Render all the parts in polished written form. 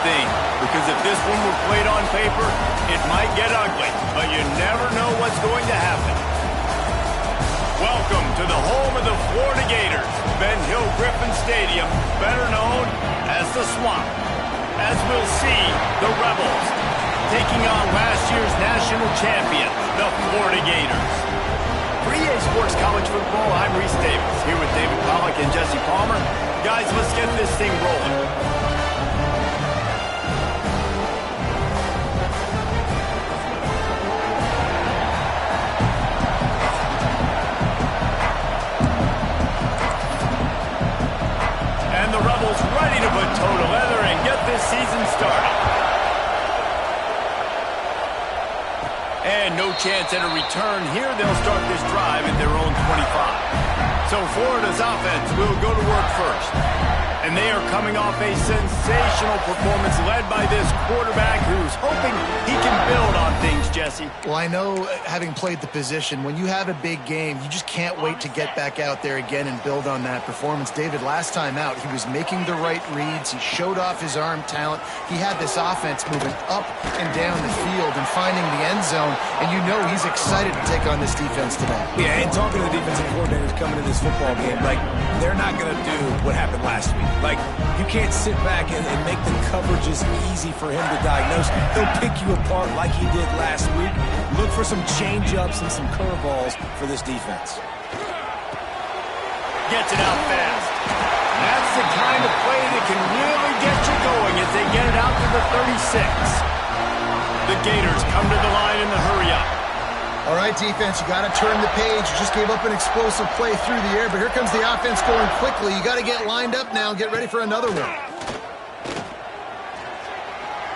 thing, because if this one were played on paper, it might get ugly, but you never know what's going to happen. Welcome to the home of the Florida Gators, Ben Hill Griffin Stadium, better known as the Swamp. As we'll see, the Rebels taking on last year's national champion, the Florida Gators. For EA Sports College Football, I'm Reese Davis, here with David Pollack and Jesse Palmer. Guys, let's get this thing rolling. And the Rebels ready to put toe to leather and get this season started. And no chance at a return here. They'll start this drive at their own 25. So Florida's offense will go to work first. And they are coming off a sensational performance led by this quarterback who's hoping he can build on things, Jesse. Well, I know, having played the position, when you have a big game, you just can't wait to get back out there again and build on that performance. David, last time out, he was making the right reads. He showed off his arm talent. He had this offense moving up and down the field and finding the end zone, and you know he's excited to take on this defense today. Yeah, and talking to the defensive coordinators coming to this football game, like, they're not going to do what happened last week. Like, you can't sit back and make the coverages easy for him to diagnose. He'll pick you apart like he did last week. Look for some change-ups and some curveballs for this defense. Gets it out fast. That's the kind of play that can really get you going as they get it out to the 36. The Gators come to the line in the hurry-up. All right, defense, you got to turn the page. You just gave up an explosive play through the air, but here comes the offense going quickly. You got to get lined up now and get ready for another one.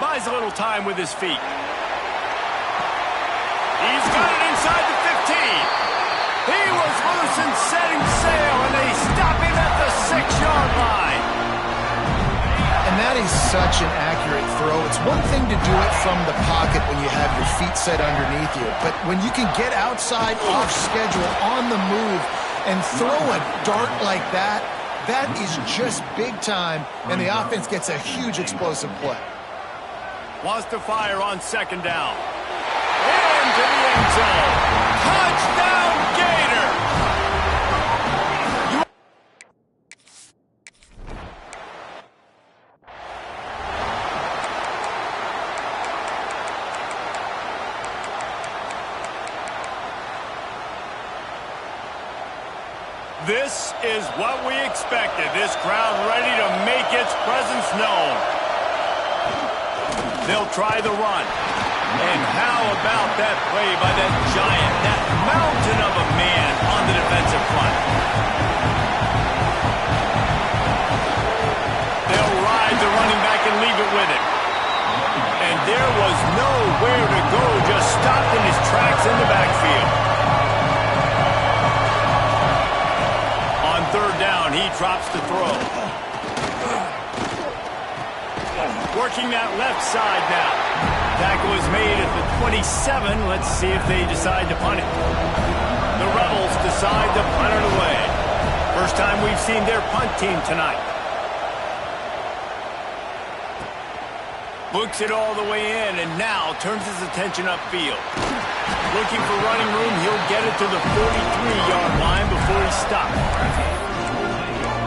Buys a little time with his feet. He's got it inside the 15. He was loose and setting sail, and they stop him at the 6-yard line. And that is such an accurate throw. It's one thing to do it from the pocket when you have your feet set underneath you, but when you can get outside, off schedule, on the move, and throw a dart like that, that is just big time, and the offense gets a huge explosive play. Wants to fire on second down. Into the end zone. Touchdown, Gator! This is what we expected. This crowd ready to make its presence known. They'll try the run. And how about that play by that giant, that mountain of a man on the defensive front? They'll ride the running back and leave it with him. And there was nowhere to go, just stopped in his tracks in the backfield. On third down, he drops to throw. Working that left side now. Tackle is made at the 27. Let's see if they decide to punt it. The Rebels decide to punt it away. First time we've seen their punt team tonight. Looks it all the way in and now turns his attention upfield. Looking for running room, he'll get it to the 43-yard line before he stops.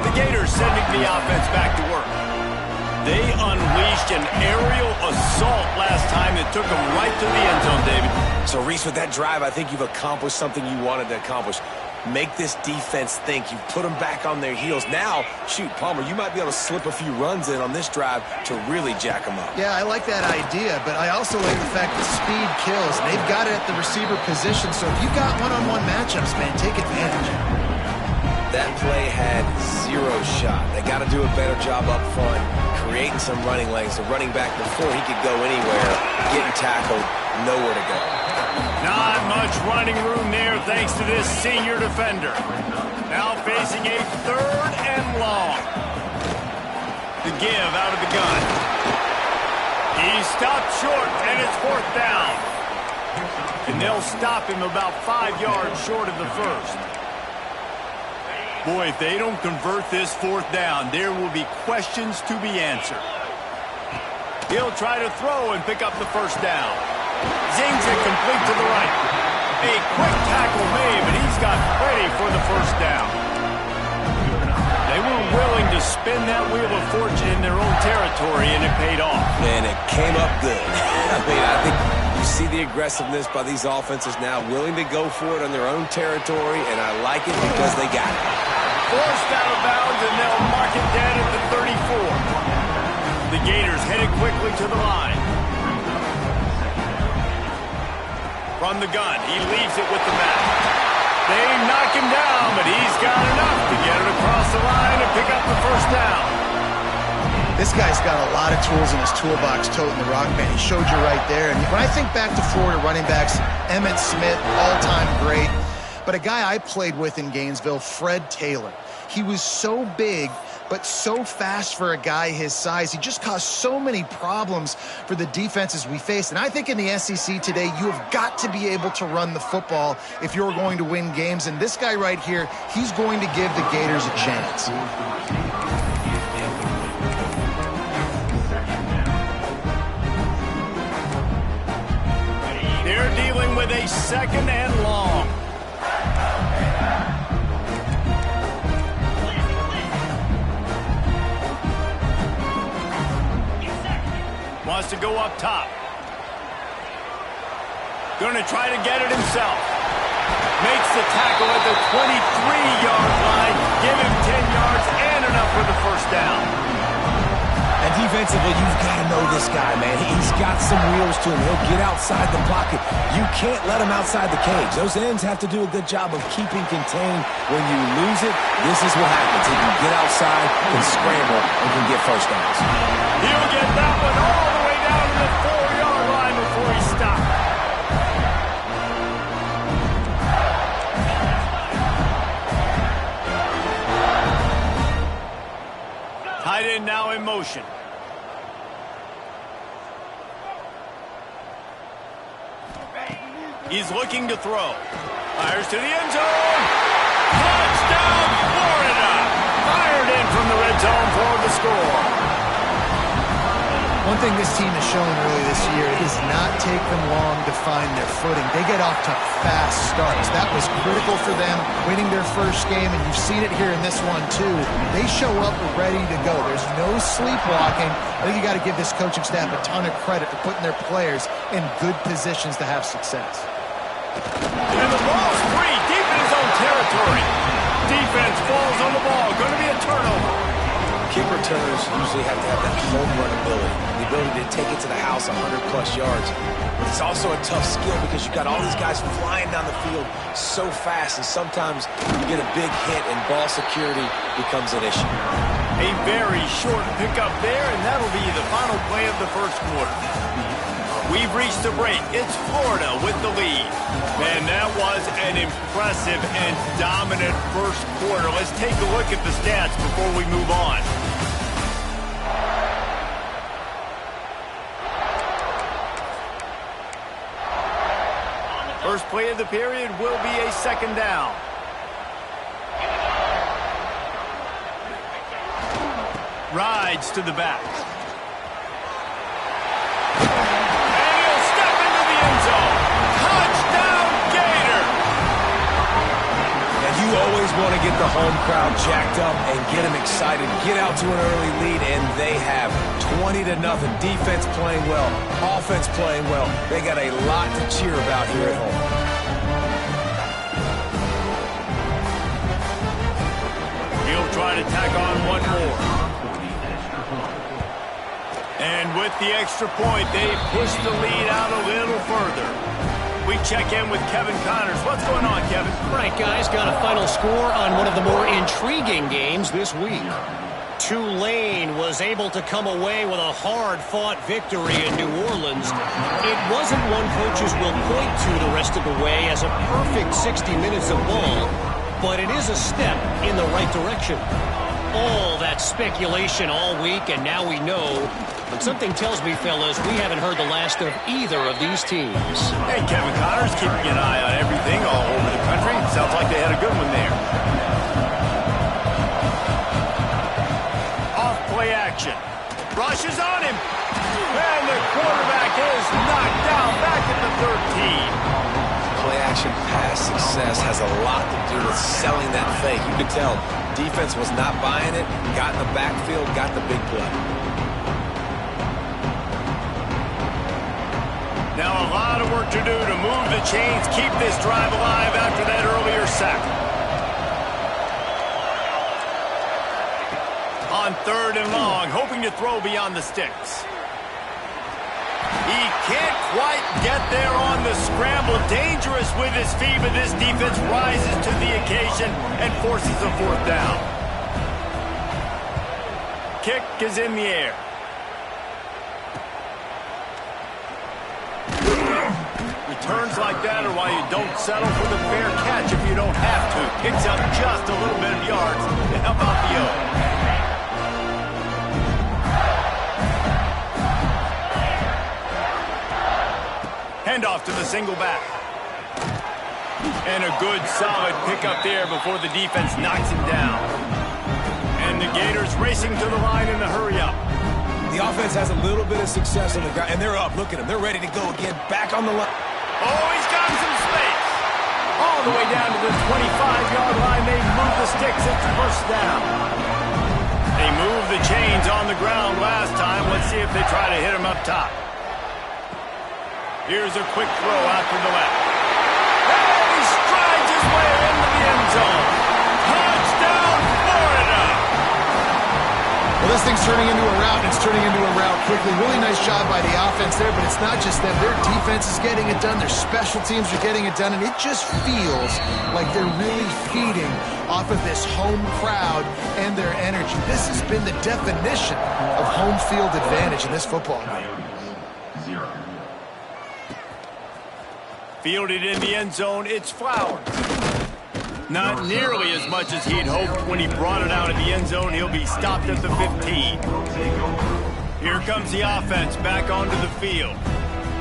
The Gators sending the offense back to work. They unleashed an aerial assault last time that took them right to the end zone, David. So, Reese, with that drive, I think you've accomplished something you wanted to accomplish. Make this defense think. You've put them back on their heels. Now, shoot, Palmer, you might be able to slip a few runs in on this drive to really jack them up. Yeah, I like that idea, but I also like the fact that speed kills. They've got it at the receiver position, so if you've got one-on-one matchups, man, take advantage. That play had zero shot. They got to do a better job up front, creating some running lanes. The running back, before he could go anywhere, getting tackled, nowhere to go. Not much running room there thanks to this senior defender. Now facing a third and long. The give out of the gun. He stopped short, and it's fourth down. And they'll stop him about 5 yards short of the first. Boy, if they don't convert this fourth down, there will be questions to be answered. He'll try to throw and pick up the first down. Zings it complete to the right. A quick tackle made, but he's got ready for the first down. They were willing to spin that wheel of fortune in their own territory, and it paid off. And it came up good. I mean, I think you see the aggressiveness by these offenses now, willing to go for it on their own territory, and I like it because they got it. Forced out of bounds, and they'll mark it dead at the 34. The Gators headed quickly to the line. From the gun, he leaves it with the back. They knock him down, but he's got enough to get it across the line and pick up the first down. This guy's got a lot of tools in his toolbox toting the rock band. He showed you right there. And when I think back to Florida running backs, Emmitt Smith, all-time great. But a guy I played with in Gainesville, Fred Taylor. He was so big, but so fast for a guy his size. He just caused so many problems for the defenses we faced. And I think in the SEC today, you have got to be able to run the football if you're going to win games. And this guy right here, he's going to give the Gators a chance. They're dealing with a second and long. Wants to go up top. Going to try to get it himself. Makes the tackle at the 23-yard line. Give him 10 yards and enough for the first down. And defensively, you've got to know this guy, man. He's got some wheels to him. He'll get outside the pocket. You can't let him outside the cage. Those ends have to do a good job of keeping contained. When you lose it, this is what happens. He can get outside, can scramble, and can get first downs. He'll get that one all the way down to the 4-yard line before he stops. Tight end now in motion. He's looking to throw. Fires to the end zone. Touchdown, Florida! Fired in from the red zone for the score. One thing this team has shown early this year, it does not take them long to find their footing. They get off to fast starts. That was critical for them, winning their first game, and you've seen it here in this one too. They show up ready to go. There's no sleepwalking. I think you got to give this coaching staff a ton of credit for putting their players in good positions to have success. And the ball's free, deep in his own territory. Defense falls on the ball. Going to be a turnover. Kick returners usually have to have that home run ability, the ability to take it to the house 100-plus yards. But it's also a tough skill because you've got all these guys flying down the field so fast, and sometimes you get a big hit and ball security becomes an issue. A very short pickup there, and that'll be the final play of the first quarter. We've reached the break. It's Florida with the lead. Man, that was an impressive and dominant first quarter. Let's take a look at the stats before we move on. First play of the period will be a second down. Rides to the back. You always want to get the home crowd jacked up and get them excited, get out to an early lead, and they have 20-0. Defense playing well, offense playing well. They got a lot to cheer about here at home. He'll try to tack on one more. And with the extra point, they push the lead out a little further. We check in with Kevin Connors. What's going on, Kevin? Right, guys, got a final score on one of the more intriguing games this week. Tulane was able to come away with a hard-fought victory in New Orleans. It wasn't one coaches will point to the rest of the way as a perfect 60 minutes of ball, but it is a step in the right direction. All that speculation all week, and now we know. But something tells me, fellas, we haven't heard the last of either of these teams. Hey, Kevin Connors keeping an eye on everything all over the country. Sounds like they had a good one there. Off play action. Rushes on him. And the quarterback is knocked down back at the 13. Play-action pass success has a lot to do with selling that fake. You could tell defense was not buying it, got in the backfield, got the big play. Now a lot of work to do to move the chains, keep this drive alive after that earlier sack. On 3rd and long, hoping to throw beyond the sticks. He can't quite get there on the scramble. Dangerous with his feet, but this defense rises to the occasion and forces a 4th down. Kick is in the air. Returns like that are why you don't settle for the fair catch if you don't have to. Picks up just a little bit of yards to help out the O. Handoff to the single back. And a good solid pickup there before the defense knocks him down. And the Gators racing to the line in the hurry up. The offense has a little bit of success on the ground, and they're up. Look at them. They're ready to go again. Back on the line. Oh, he's got some space. All the way down to the 25-yard line. They move the sticks. It's 1st down. They moved the chains on the ground last time. Let's see if they try to hit him up top. Here's a quick throw out to the left. And he strides his way into the end zone. Touchdown, Florida! Well, this thing's turning into a rout, and it's turning into a rout quickly. Really nice job by the offense there, but it's not just them. Their defense is getting it done. Their special teams are getting it done, and it just feels like they're really feeding off of this home crowd and their energy. This has been the definition of home field advantage in this football game. Fielded in the end zone, it's Flowers. Not nearly as much as he'd hoped when he brought it out of the end zone. He'll be stopped at the 15. Here comes the offense back onto the field.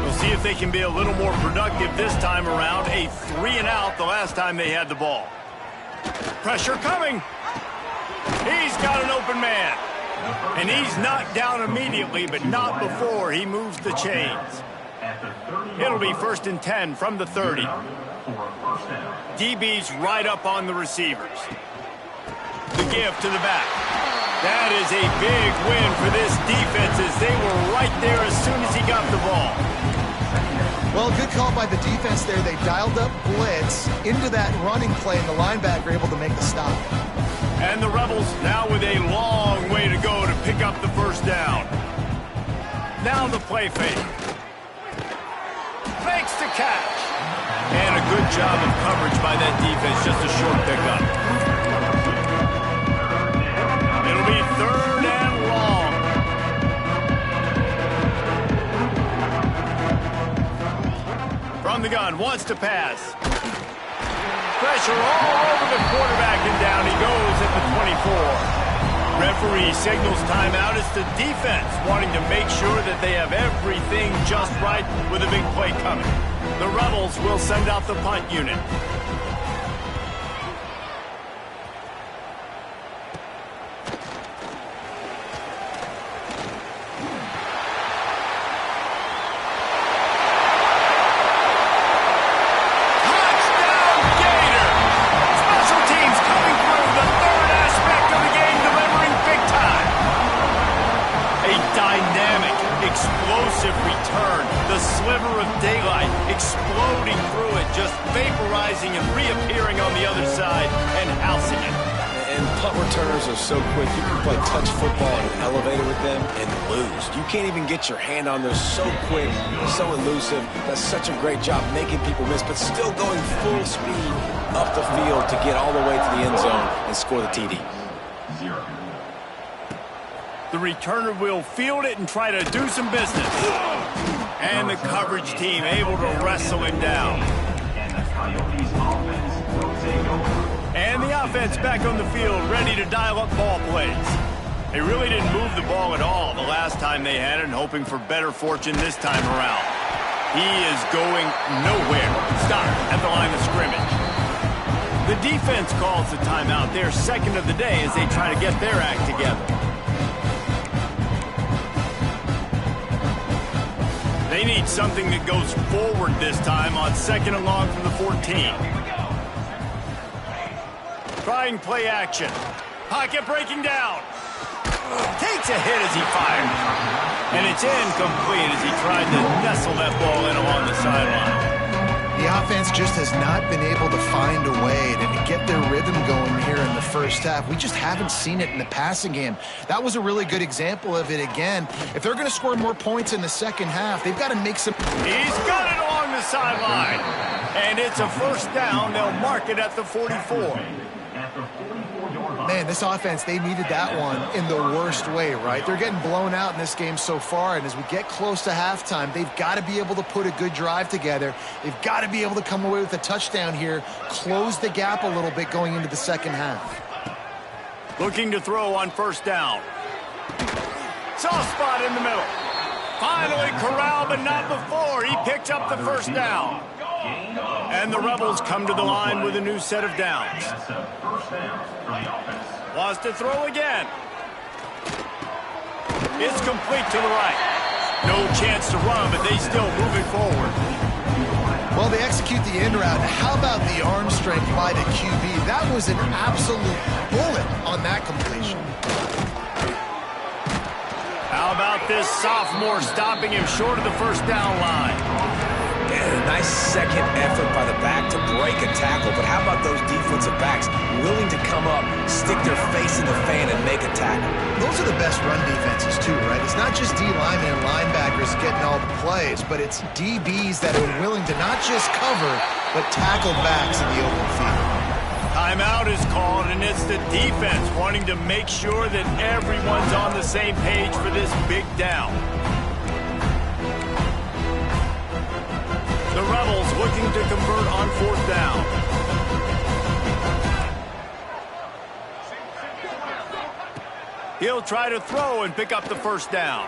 We'll see if they can be a little more productive this time around. A 3-and-out the last time they had the ball. Pressure coming. He's got an open man. And he's knocked down immediately, but not before he moves the chains. It'll be 1st and 10 from the 30. DB's right up on the receivers. The give to the back. That is a big win for this defense as they were right there as soon as he got the ball. Well, good call by the defense there. They dialed up blitz into that running play, and the linebacker able to make the stop. And the Rebels now with a long way to go to pick up the 1st down. Now the play fake. Fakes the catch. And a good job of coverage by that defense. Just a short pickup. It'll be 3rd and long. From the gun, wants to pass. Pressure all over the quarterback, and down he goes at the 24. Referee signals timeout. It's the defense wanting to make sure that they have everything just right with a big play coming. The Rebels will send out the punt unit. Return, the sliver of daylight exploding through it, just vaporizing and reappearing on the other side and housing it. And punt returners are so quick. You can play touch football in an elevator with them and lose. You can't even get your hand on them. So quick, so elusive. Does such a great job making people miss, but still going full speed up the field to get all the way to the end zone and score the TD. The returner will field it and try to do some business. And the coverage team able to wrestle him down. And the offense back on the field, ready to dial up ball plays. They really didn't move the ball at all the last time they had it, and hoping for better fortune this time around. He is going nowhere. Stop at the line of scrimmage. The defense calls the timeout. Their second of the day as they try to get their act together. needs something that goes forward this time on 2nd and long from the 14. Trying play action. Pocket breaking down. Takes a hit as he fires. And it's incomplete as he tried to nestle that ball in along the sideline. The offense just has not been able to find a way to get their rhythm going here in the first half. We just haven't seen it in the passing game. That was a really good example of it again. If they're going to score more points in the second half, they've got to make some... He's got it along the sideline. And it's a first down. They'll mark it at the 44. Man, this offense, they needed that one in the worst way, right? They're getting blown out in this game so far, and as we get close to halftime, they've got to be able to put a good drive together. They've got to be able to come away with a touchdown here, close the gap a little bit going into the second half. Looking to throw on first down. Soft spot in the middle. Finally corralled, but not before. He picked up the first down. And the Rebels come to the line with a new set of downs. Wants to throw again. It's complete to the right. No chance to run, but they still move it forward. Well, they execute the end route. How about the arm strength by the QB? That was an absolute bullet on that completion. How about this sophomore stopping him short of the first down line? Yeah, nice second effort by the back to break a tackle, but how about those defensive backs willing to come up, stick their face in the fan, and make a tackle? Those are the best run defenses too, right? It's not just D-linemen and linebackers getting all the plays, but it's DBs that are willing to not just cover, but tackle backs in the open field. Timeout is called, and it's the defense wanting to make sure that everyone's on the same page for this big down. The Rebels looking to convert on fourth down. He'll try to throw and pick up the first down.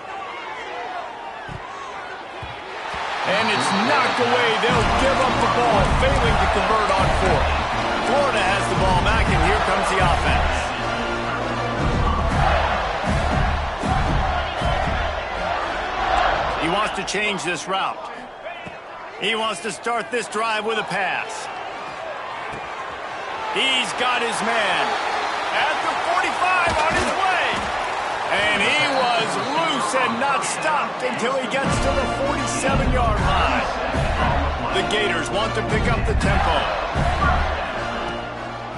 And it's knocked away. They'll give up the ball, failing to convert on fourth. Florida has the ball back, and here comes the offense. He wants to change this route. He wants to start this drive with a pass. He's got his man at the 45 on his way. And he was loose and not stopped until he gets to the 47-yard line. The Gators want to pick up the tempo.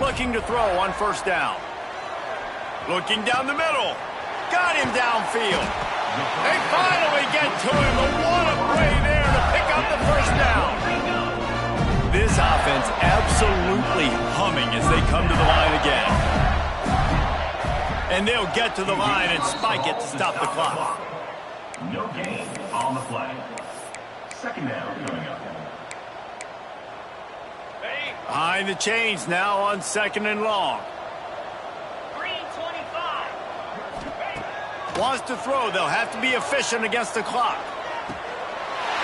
Looking to throw on first down. Looking down the middle. Got him downfield. They finally get to him, but what a play there to pick up the first down. This offense absolutely humming as they come to the line again. And they'll get to the line and spike it to stop the clock. No gain on the play. Second down coming up. Behind the chains now on 2nd and long. Wants to throw. They'll have to be efficient against the clock.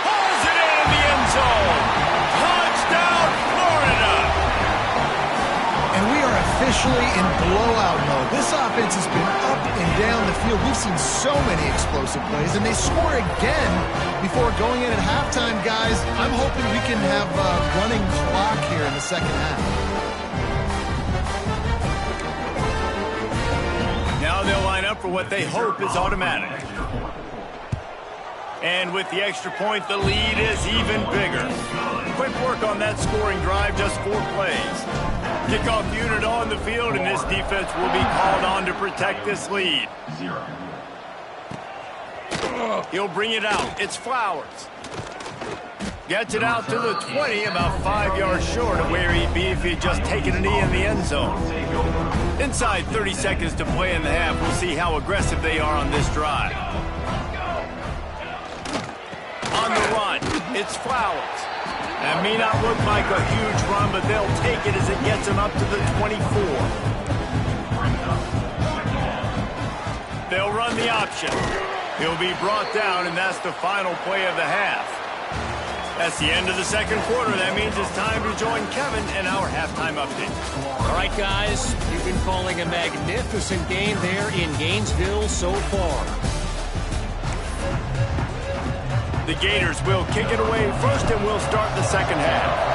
Pulls it in the end zone. Touchdown, Florida. And we are officially in blowout mode. This offense has been up and down the field. We've seen so many explosive plays, and they score again before going in at halftime, guys. I'm hoping we can have a running clock here in the second half. Now they'll line up for what they hope is automatic. And with the extra point, the lead is even bigger. Quick work on that scoring drive, just 4 plays. Kickoff unit on the field, and this defense will be called on to protect this lead. He'll bring it out. It's Flowers. Gets it out to the 20, about 5 yards short of where he'd be if he'd just taken a knee in the end zone. Inside 30 seconds to play in the half. We'll see how aggressive they are on this drive. On the run, it's Flowers. That may not look like a huge run, but they'll take it as it gets him up to the 24. They'll run the option. He'll be brought down, and that's the final play of the half. That's the end of the second quarter. That means it's time to join Kevin in our halftime update. All right, guys, you've been calling a magnificent game there in Gainesville so far. The Gators will kick it away first, and we'll start the second half.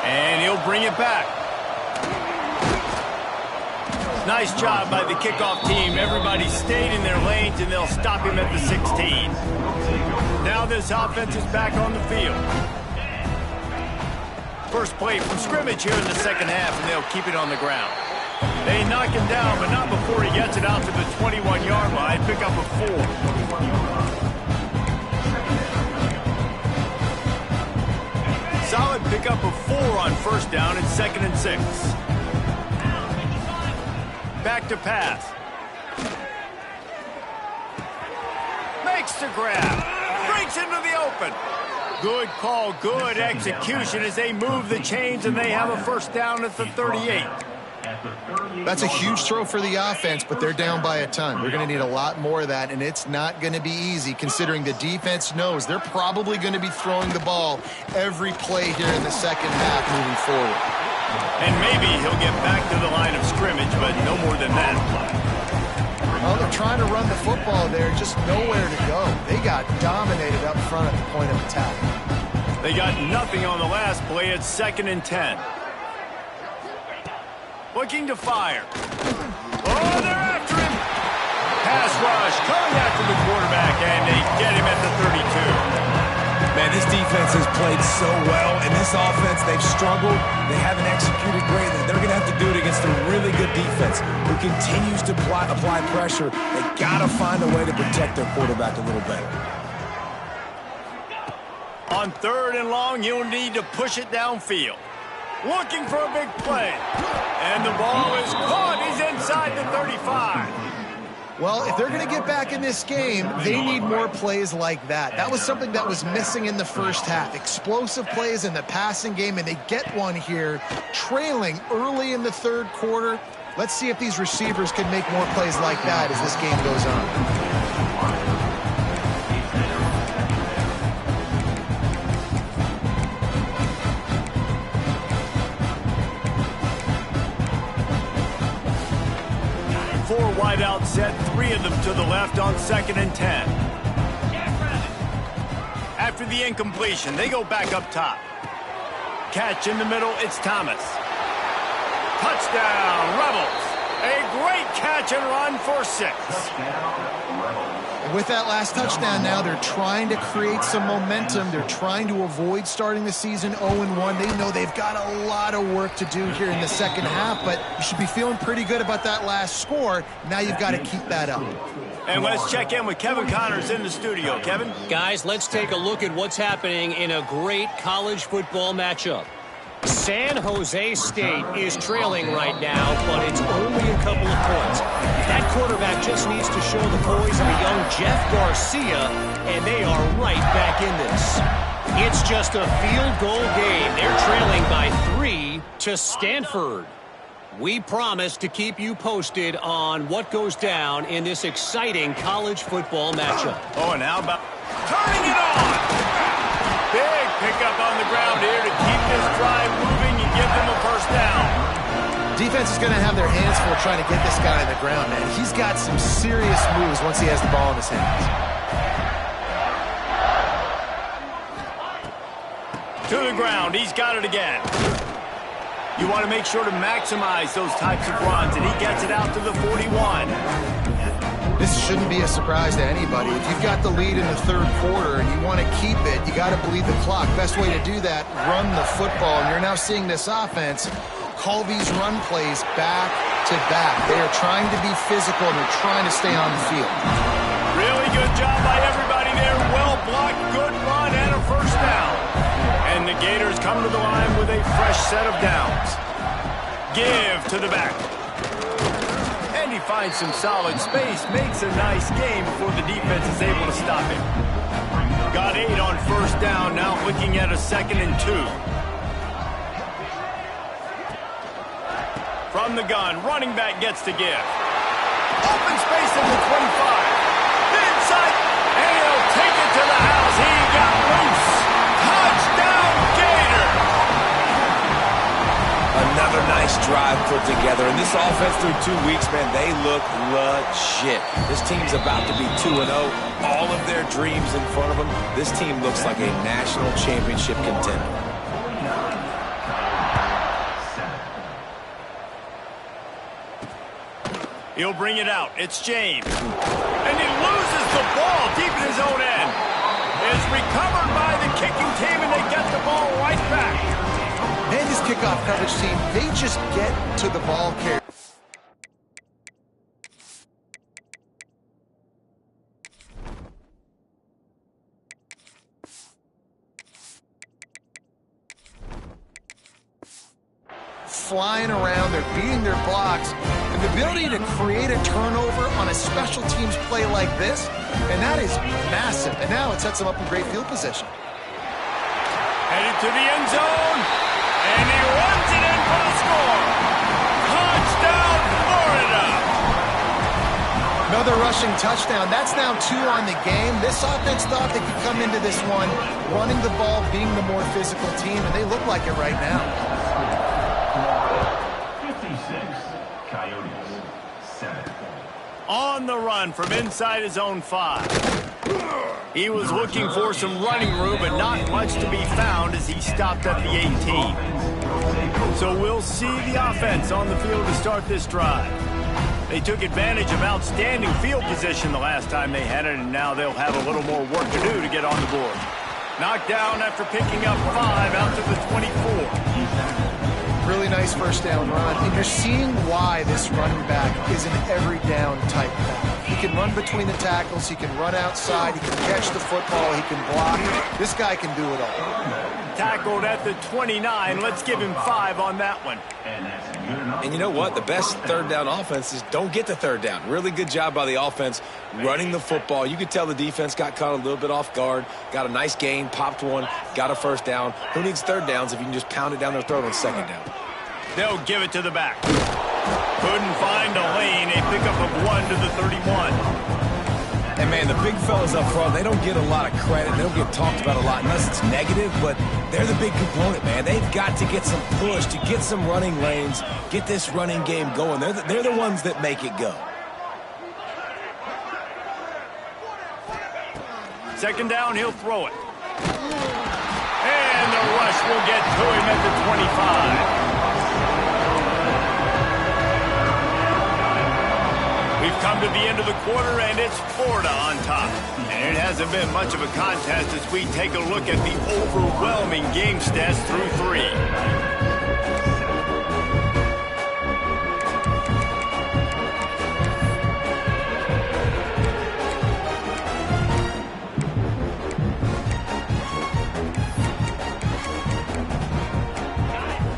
And he'll bring it back. Nice job by the kickoff team. Everybody stayed in their lanes, and they'll stop him at the 16. Now this offense is back on the field. First play from scrimmage here in the second half, and they'll keep it on the ground. They knock him down, but not before he gets it out to the 21-yard line. Pick up a 4. Solid pickup of 4 on first down and 2nd and 6. Back to pass. Makes the grab. Breaks into the open. Good call, good execution as they move the chains, and they have a first down at the 38. That's a huge throw for the offense, but they're down by a ton. They're going to need a lot more of that, and it's not going to be easy considering the defense knows they're probably going to be throwing the ball every play here in the second half moving forward. And maybe he'll get back to the line of scrimmage, but no more than that. Well, they're trying to run the football there, just nowhere to go. They got dominated up front at the point of attack. They got nothing on the last play. It's 2nd and 10. Looking to fire. Oh, they're after him. Pass rush, going after the quarterback, and they get him at the 32. Man, this defense has played so well, and this offense, they've struggled. They haven't executed greatly. They're going to have to do it against a really good defense who continues to apply pressure. They got to find a way to protect their quarterback a little better. On 3rd and long, you'll need to push it downfield. Looking for a big play. And the ball is caught. He's inside the 35. Well, if they're going to get back in this game, they need more plays like that. That was something that was missing in the first half. Explosive plays in the passing game, and they get one here, trailing early in the 3rd quarter. Let's see if these receivers can make more plays like that as this game goes on. 4 wide out set, 3 of them to the left on 2nd and 10. After the incompletion, they go back up top. Catch in the middle, it's Thomas. Touchdown, Rebels. A great catch and run for 6. With that last touchdown now, they're trying to create some momentum. They're trying to avoid starting the season 0-1. They know they've got a lot of work to do here in the second half, but you should be feeling pretty good about that last score. Now you've got to keep that up. And let's check in with Kevin Connors in the studio. Kevin? Guys, let's take a look at what's happening in a great college football matchup. San Jose State is trailing right now, but it's only a couple of points. That quarterback just needs to show the poise of a young Jeff Garcia, and they are right back in this. It's just a field goal game. They're trailing by 3 to Stanford. We promise to keep you posted on what goes down in this exciting college football matchup. Oh, and how about turning it on? Big pickup on the ground here to keep this drive moving and give them a first down. Defense is going to have their hands full trying to get this guy on the ground, man. He's got some serious moves once he has the ball in his hands. To the ground. He's got it again. You want to make sure to maximize those types of runs, and he gets it out to the 41. This shouldn't be a surprise to anybody. If you've got the lead in the 3rd quarter and you want to keep it, you got to bleed the clock. Best way to do that, run the football. And you're now seeing this offense call these run plays back to back. They are trying to be physical, and they're trying to stay on the field. Really good job by everybody there. Well blocked, good run, and a first down. And the Gators come to the line with a fresh set of downs. Give to the back. And he finds some solid space, makes a nice game before the defense is able to stop him. Got 8 on first down, now looking at a 2nd and 2. From the gun, running back gets to give. Open space in the 25. Inside, and he'll take it to the house. He got loose. Touchdown, Gator! Another nice nice drive put together. And this offense through 2 weeks, man, they look legit. This team's about to be 2-0. All of their dreams in front of them. This team looks like a national championship contender. He'll bring it out. It's James. And he loses the ball deep in his own end. It's recovered by the kicking team, and they get the ball right back. And this kickoff coverage team, they just get to the ball carrier. Flying around, they're beating their blocks, and the ability to create a turnover on a special teams play like this, and that is massive. And now it sets them up in great field position. Headed to the end zone, and he runs it in for the score. Touchdown, Florida! Another rushing touchdown. That's now 2 on the game. This offense thought they could come into this one running the ball, being the more physical team, and they look like it right now. 56, Coyotes, 7. On the run from inside his own 5. He was looking for some running room, but not much to be found as he stopped at the 18. So we'll see the offense on the field to start this drive. They took advantage of outstanding field position the last time they had it, and now they'll have a little more work to do to get on the board. Knocked down after picking up 5 out to the 24. Really nice first down run, and you're seeing why this running back is an every down type back. He can run between the tackles, he can run outside, he can catch the football, he can block. This guy can do it all. Tackled at the 29. Let's give him 5 on that one. And you know what? The best third down offense is don't get the third down. Really good job by the offense running the football. You could tell the defense got caught a little bit off guard, got a nice gain, popped one, got a first down. Who needs third downs if you can just pound it down their throat on second down? They'll give it to the back. Couldn't find a lane. A pickup of 1 to the 31. And, man, the big fellas up front, they don't get a lot of credit. They don't get talked about a lot unless it's negative, but they're the big component, man. They've got to get some push, to get some running lanes, get this running game going. They're the ones that make it go. Second down, he'll throw it. And the rush will get to him at the 25. We've come to the end of the quarter, and it's Florida on top. And it hasn't been much of a contest as we take a look at the overwhelming game stats through 3.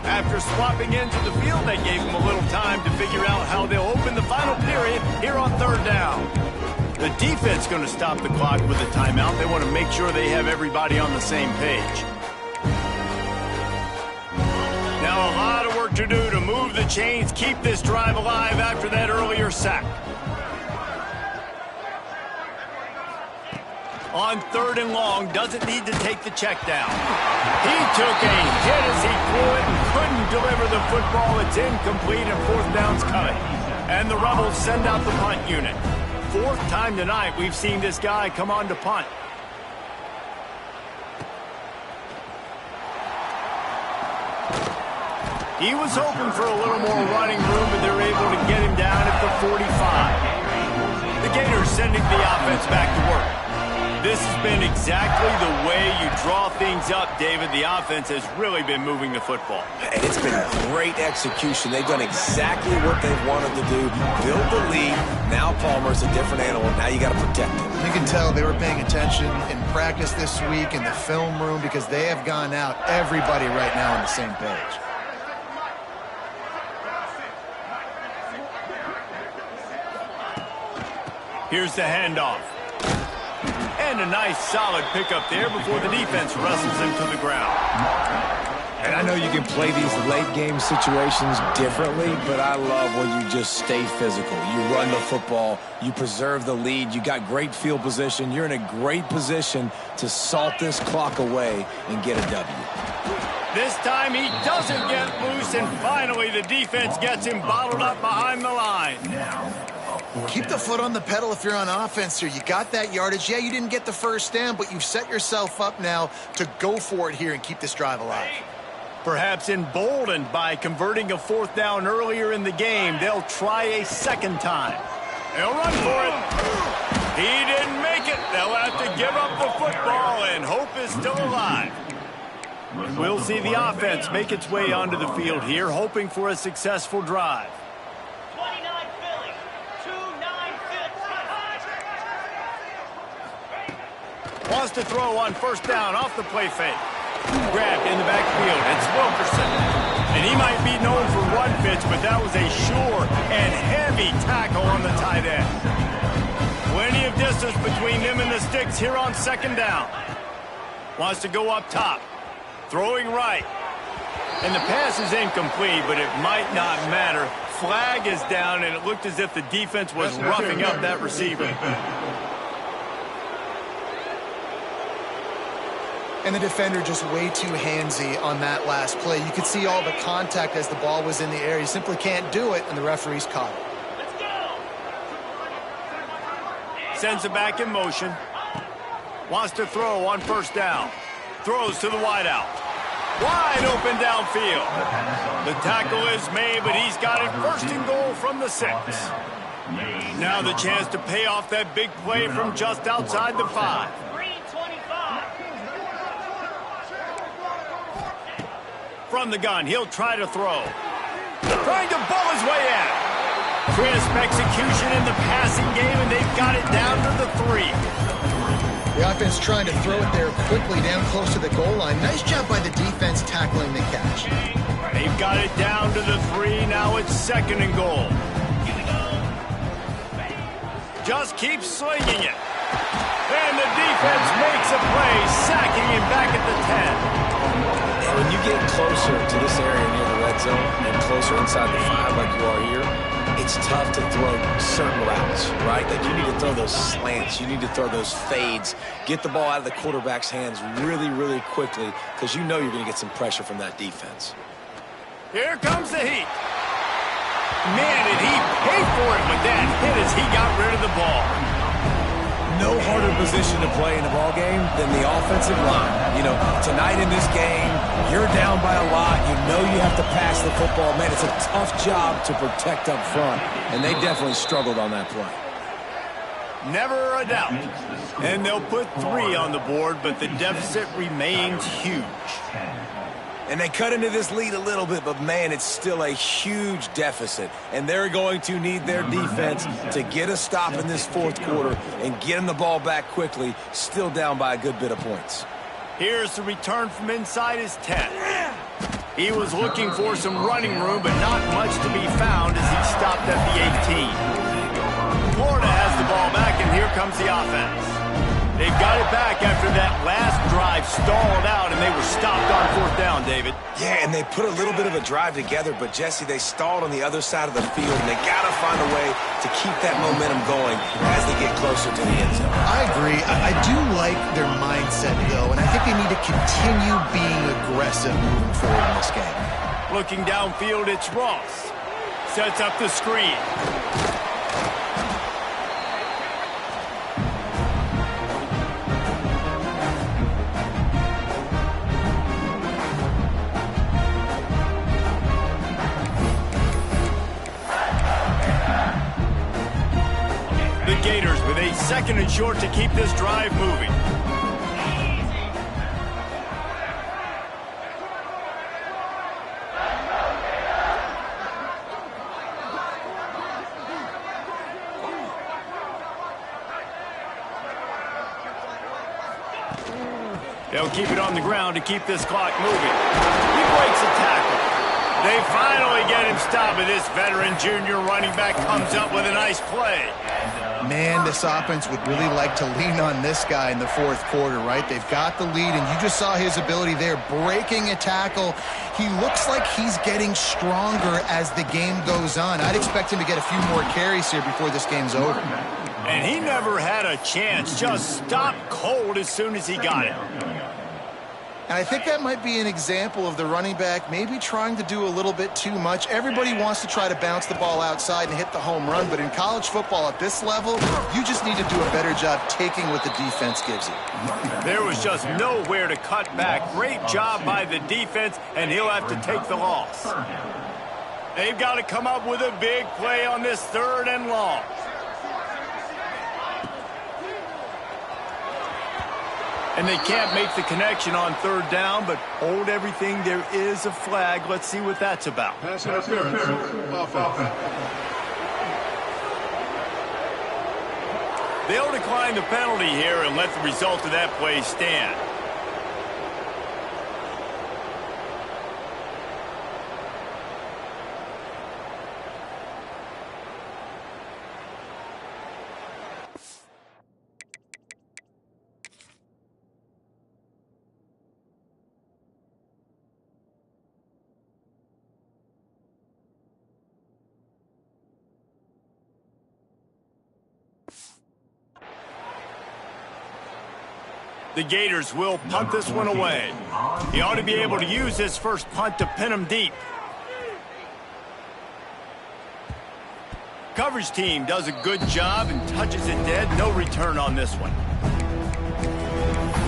After swapping into the field, that gave them a little time to figure out how they'll open the final period here on third down. The defense going to stop the clock with a timeout. They want to make sure they have everybody on the same page. Now a lot of work to do to move the chains, keep this drive alive after that earlier sack. On third and long, doesn't need to take the check down. He took a hit as he threw it and couldn't deliver the football. It's incomplete and fourth down's coming. And the Rebels send out the punt unit. 4th time tonight we've seen this guy come on to punt. He was hoping for a little more running room, but they're able to get him down at the 45. The Gators sending the offense back to work. This has been exactly the way you draw things up, David. The offense has really been moving the football. And it's been great execution. They've done exactly what they've wanted to do. Build the lead. Now Palmer's a different animal. Now you got to protect him. You can tell they were paying attention in practice this week in the film room because they have gone out, everybody right now on the same page. Here's the handoff. And a nice solid pickup there before the defense wrestles him to the ground. And I know you can play these late-game situations differently, but I love when you just stay physical. You run the football, you preserve the lead, you got great field position. You're in a great position to salt this clock away and get a W. This time he doesn't get loose, and finally the defense gets him bottled up behind the line. Keep the foot on the pedal if you're on offense here. You got that yardage. Yeah, you didn't get the first down, but you've set yourself up now to go for it here and keep this drive alive. Perhaps emboldened by converting a fourth down earlier in the game, they'll try a second time. They'll run for it. He didn't make it. They'll have to give up the football, and hope is still alive. We'll see the offense make its way onto the field here, hoping for a successful drive. Wants to throw on first down off the play fake. Grabbed in the backfield. It's Wilkerson. And he might be known for run fits, but that was a sure and heavy tackle on the tight end. Plenty of distance between him and the sticks here on second down. Wants to go up top. Throwing right. And the pass is incomplete, but it might not matter. Flag is down, and it looked as if the defense was roughing up that receiver. And the defender just way too handsy on that last play. You could see all the contact as the ball was in the air. He simply can't do it, and the referee's caught it. Sends it back in motion. Wants to throw on first down. Throws to the wideout. Wide open downfield. The tackle is made, but he's got it first and goal from the 6. Now the chance to pay off that big play from just outside the 5. From the gun, he'll try to throw. Trying to bowl his way in. Crisp execution in the passing game, and they've got it down to the 3. The offense trying to throw it there quickly down close to the goal line. Nice job by the defense tackling the catch. They've got it down to the 3. Now it's second and goal. Just keeps slinging it. And the defense makes a play, sacking him back at the 10. And when you get closer to this area near the red zone and closer inside the 5 like you are here, it's tough to throw certain routes, right? Like you need to throw those slants. You need to throw those fades. Get the ball out of the quarterback's hands really, really quickly because you know you're going to get some pressure from that defense. Here comes the heat. Man, did he pay for it with that hit as he got rid of the ball. No harder position to play in a ball game than the offensive line. You know, tonight in this game, you're down by a lot. You know you have to pass the football. Man, it's a tough job to protect up front, and they definitely struggled on that play. Never a doubt. And they'll put 3 on the board, but the deficit remains huge. And they cut into this lead a little bit, but, man, it's still a huge deficit. And they're going to need their defense to get a stop in this fourth quarter and get them the ball back quickly, still down by a good bit of points. Here's the return from inside his 10. He was looking for some running room, but not much to be found as he stopped at the 18. Florida has the ball back, and here comes the offense. They've got it back after that last drive stalled out, and they were stopped on fourth down, David. Yeah, and they put a little bit of a drive together, but, Jesse, they stalled on the other side of the field, and they got to find a way to keep that momentum going as they get closer to the end zone. I agree. I do like their mindset, though, and I think they need to continue being aggressive moving forward in this game. Looking downfield, it's Ross. Sets up the screen. The Gators with a second and short to keep this drive moving. They'll keep it on the ground to keep this clock moving. He breaks a tackle. They finally get him stopped, and this veteran junior running back comes up with a nice play. Man, this offense would really like to lean on this guy in the fourth quarter, right? They've got the lead, and you just saw his ability there, breaking a tackle. He looks like he's getting stronger as the game goes on. I'd expect him to get a few more carries here before this game's over. And he never had a chance, just stopped cold as soon as he got it. And I think that might be an example of the running back maybe trying to do a little bit too much. Everybody wants to try to bounce the ball outside and hit the home run, but in college football at this level, you just need to do a better job taking what the defense gives you. There was just nowhere to cut back. Great job by the defense, and he'll have to take the loss. They've got to come up with a big play on this 3rd and long. And they can't make the connection on 3rd down, but hold everything. There is a flag. Let's see what that's about. Pass interference. Offense. They'll decline the penalty here and let the result of that play stand. The Gators will punt this one away. He ought to be able to use his first punt to pin him deep. Coverage team does a good job and touches it dead. No return on this one.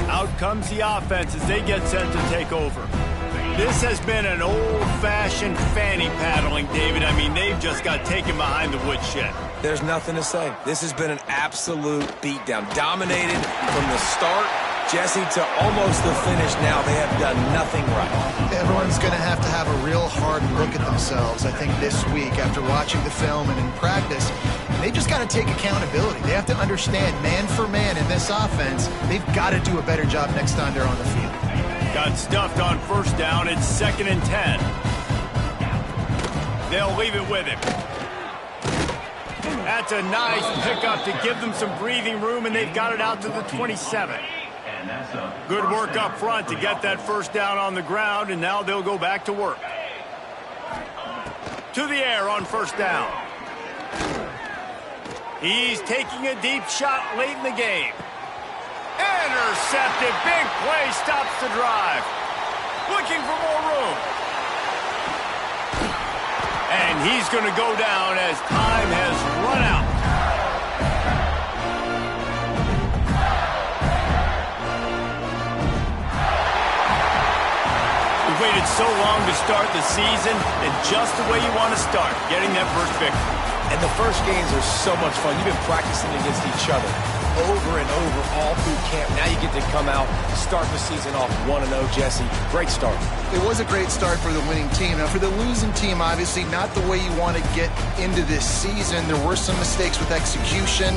Out comes the offense as they get set to take over. This has been an old-fashioned fanny paddling, David. I mean, they've just got taken behind the woodshed. There's nothing to say. This has been an absolute beatdown. Dominated from the start, Jesse, to almost the finish now. They have done nothing right. Everyone's going to have a real hard look at themselves, I think, this week after watching the film and in practice. They've just got to take accountability. They have to understand, man for man in this offense, they've got to do a better job next time they're on the field. Got stuffed on 1st down. It's 2nd and 10. They'll leave it with him. That's a nice pickup to give them some breathing room, and they've got it out to the 27. Good work up front to get that 1st down on the ground, and now they'll go back to work. To the air on 1st down. He's taking a deep shot late in the game. Intercepted. Big play stops the drive. Looking for more room. And he's going to go down as time has run out. We waited so long to start the season, and just the way you want to start, getting that first victory. And the first games are so much fun. You've been practicing against each other over and over all through camp. Now you get to come out, start the season off 1-0, Jesse. Great start. It was a great start for the winning team. Now, for the losing team, obviously not the way you want to get into this season. There were some mistakes with execution.